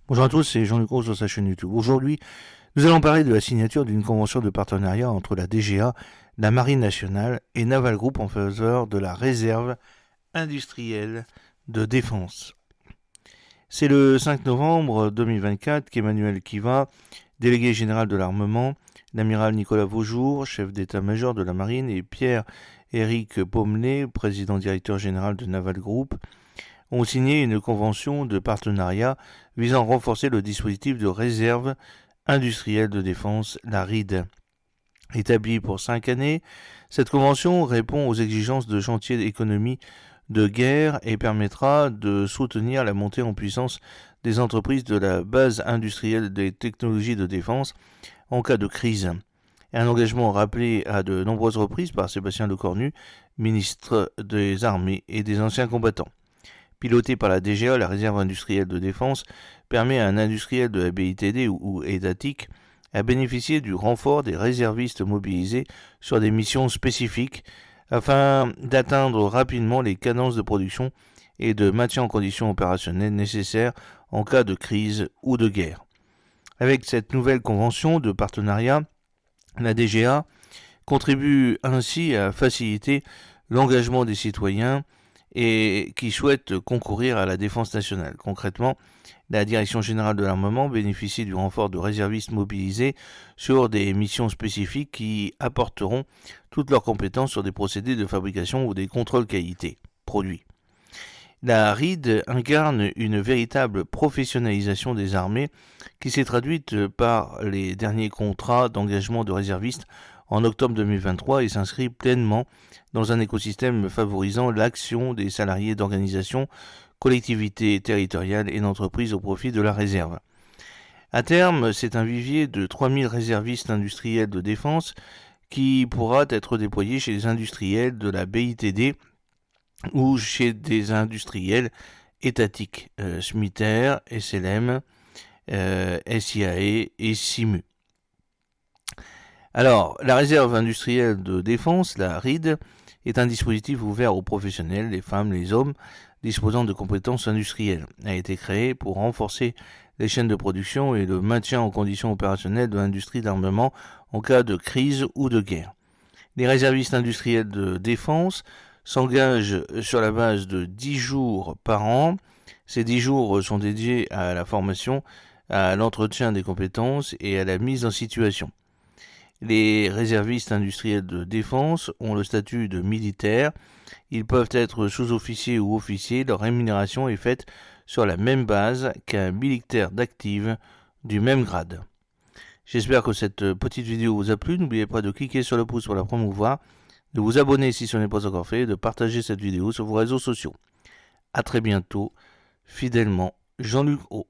Bonjour à tous, c'est Jean-Luc Rose sur sa chaîne YouTube. Aujourd'hui, nous allons parler de la signature d'une convention de partenariat entre la DGA, la Marine nationale et Naval Group en faveur de la réserve industrielle de défense. C'est le 5 novembre 2024 qu'Emmanuel Kiva, délégué général de l'armement, l'amiral Nicolas Vaujour, chef d'état-major de la Marine, et Pierre-Éric Pommelet, président directeur général de Naval Group, ont signé une convention de partenariat visant à renforcer le dispositif de réserve industrielle de défense, la RID. Établie pour 5 années, cette convention répond aux exigences de chantier d'économie de guerre et permettra de soutenir la montée en puissance des entreprises de la base industrielle des technologies de défense en cas de crise. Un engagement rappelé à de nombreuses reprises par Sébastien Lecornu, ministre des Armées et des Anciens Combattants. Pilotée par la DGA, la réserve industrielle de défense permet à un industriel de la BITD ou étatique à bénéficier du renfort des réservistes mobilisés sur des missions spécifiques afin d'atteindre rapidement les cadences de production et de maintien en conditions opérationnelles nécessaires en cas de crise ou de guerre. Avec cette nouvelle convention de partenariat, la DGA contribue ainsi à faciliter l'engagement des citoyens et qui souhaitent concourir à la défense nationale. Concrètement, la Direction générale de l'armement bénéficie du renfort de réservistes mobilisés sur des missions spécifiques qui apporteront toutes leurs compétences sur des procédés de fabrication ou des contrôles qualité produits. La RID incarne une véritable professionnalisation des armées qui s'est traduite par les derniers contrats d'engagement de réservistes en octobre 2023 et s'inscrit pleinement dans un écosystème favorisant l'action des salariés d'organisations, collectivités territoriales et d'entreprises au profit de la réserve. À terme, c'est un vivier de 3000 réservistes industriels de défense qui pourra être déployé chez les industriels de la BITD ou chez des industriels étatiques, SMITER, SLM, SIAE et SIMU. Alors, la réserve industrielle de défense, la RID, est un dispositif ouvert aux professionnels, les femmes, les hommes, disposant de compétences industrielles. Elle a été créée pour renforcer les chaînes de production et le maintien en conditions opérationnelles de l'industrie d'armement en cas de crise ou de guerre. Les réservistes industriels de défense s'engagent sur la base de 10 jours par an. Ces 10 jours sont dédiés à la formation, à l'entretien des compétences et à la mise en situation. Les réservistes industriels de défense ont le statut de militaire. Ils peuvent être sous-officiers ou officiers. Leur rémunération est faite sur la même base qu'un militaire d'active du même grade. J'espère que cette petite vidéo vous a plu. N'oubliez pas de cliquer sur le pouce pour la promouvoir, de vous abonner si ce n'est pas encore fait et de partager cette vidéo sur vos réseaux sociaux. A très bientôt, fidèlement, Jean-Luc O.